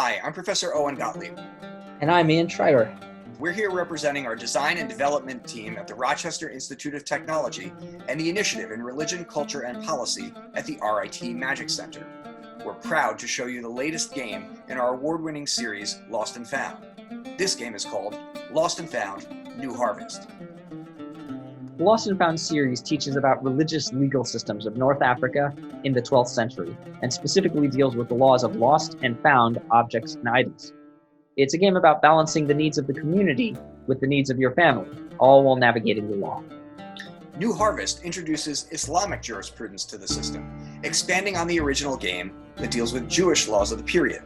Hi, I'm Professor Owen Gottlieb. And I'm Ian Schreiber. We're here representing our design and development team at the Rochester Institute of Technology and the Initiative in Religion, Culture, and Policy at the RIT Magic Center. We're proud to show you the latest game in our award-winning series, Lost and Found. This game is called Lost and Found: New Harvest. The Lost and Found series teaches about religious legal systems of North Africa in the 12th century, and specifically deals with the laws of lost and found objects and items. It's a game about balancing the needs of the community with the needs of your family, all while navigating the law. New Harvest introduces Islamic jurisprudence to the system, expanding on the original game that deals with Jewish laws of the period.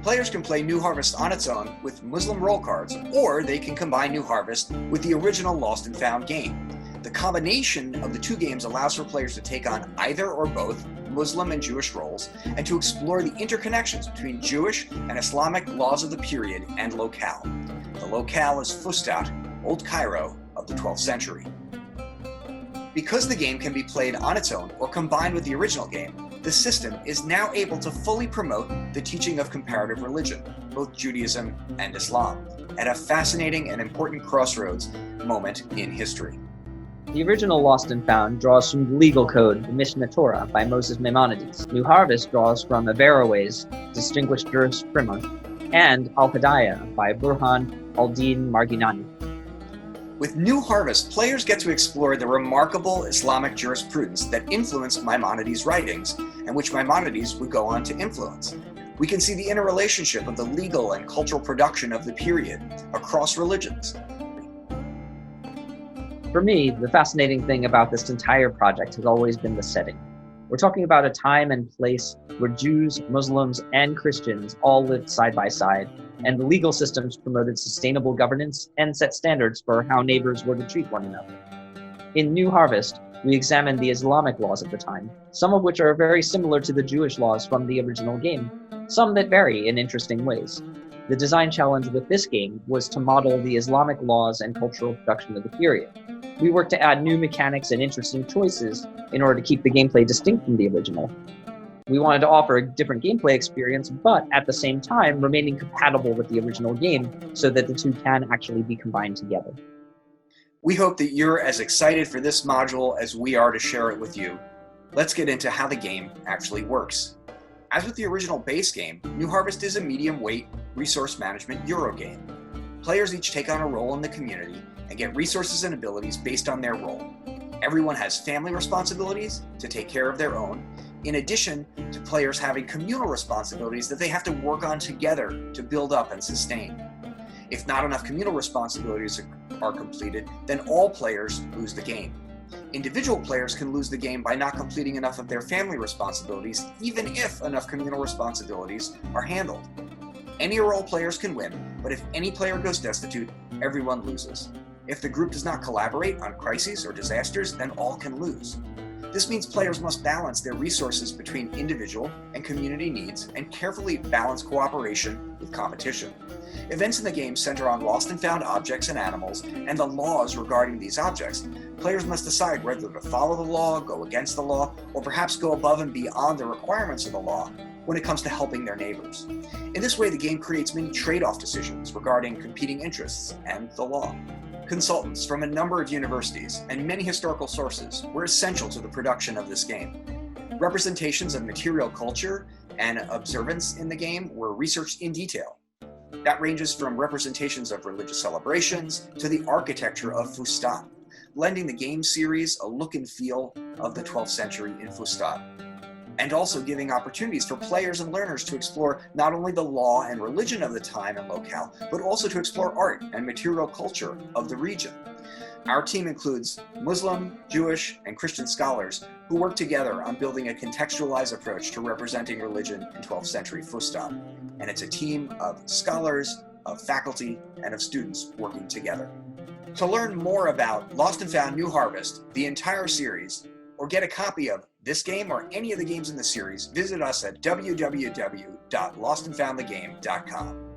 Players can play New Harvest on its own with Muslim role cards, or they can combine New Harvest with the original Lost and Found game. The combination of the two games allows for players to take on either or both Muslim and Jewish roles, and to explore the interconnections between Jewish and Islamic laws of the period and locale. The locale is Fustat, Old Cairo of the 12th century. Because the game can be played on its own or combined with the original game, the system is now able to fully promote the teaching of comparative religion, both Judaism and Islam, at a fascinating and important crossroads moment in history. The original Lost and Found draws from the legal code, the Mishneh Torah, by Moses Maimonides. New Harvest draws from Averroes' distinguished jurisprima, and Al-Hidayah by Burhan al-Din Marginani. With New Harvest, players get to explore the remarkable Islamic jurisprudence that influenced Maimonides' writings, and which Maimonides would go on to influence. We can see the interrelationship of the legal and cultural production of the period across religions. For me, the fascinating thing about this entire project has always been the setting. We're talking about a time and place where Jews, Muslims, and Christians all lived side by side, and the legal systems promoted sustainable governance and set standards for how neighbors were to treat one another. In New Harvest, we examined the Islamic laws of the time, some of which are very similar to the Jewish laws from the original game, some that vary in interesting ways. The design challenge with this game was to model the Islamic laws and cultural production of the period. We worked to add new mechanics and interesting choices in order to keep the gameplay distinct from the original. We wanted to offer a different gameplay experience, but at the same time remaining compatible with the original game so that the two can actually be combined together. We hope that you're as excited for this module as we are to share it with you. Let's get into how the game actually works. As with the original base game, New Harvest is a medium-weight resource management Euro game. Players each take on a role in the community and get resources and abilities based on their role. Everyone has family responsibilities to take care of their own, in addition to players having communal responsibilities that they have to work on together to build up and sustain. If not enough communal responsibilities are completed, then all players lose the game. Individual players can lose the game by not completing enough of their family responsibilities, even if enough communal responsibilities are handled. Any or all players can win, but if any player goes destitute, everyone loses. If the group does not collaborate on crises or disasters, then all can lose. This means players must balance their resources between individual and community needs and carefully balance cooperation with competition. Events in the game center on lost and found objects and animals and the laws regarding these objects. Players must decide whether to follow the law, go against the law, or perhaps go above and beyond the requirements of the law when it comes to helping their neighbors. In this way, the game creates many trade-off decisions regarding competing interests and the law. Consultants from a number of universities and many historical sources were essential to the production of this game. Representations of material culture and observance in the game were researched in detail. That ranges from representations of religious celebrations to the architecture of Fustat, lending the game series a look and feel of the 12th century in Fustat, and also giving opportunities for players and learners to explore not only the law and religion of the time and locale, but also to explore art and material culture of the region. Our team includes Muslim, Jewish, and Christian scholars who work together on building a contextualized approach to representing religion in 12th century Fustat. And it's a team of scholars, of faculty, and of students working together. To learn more about Lost and Found: New Harvest, the entire series, or get a copy of this game or any of the games in the series, visit us at www.lostandfoundthegame.com.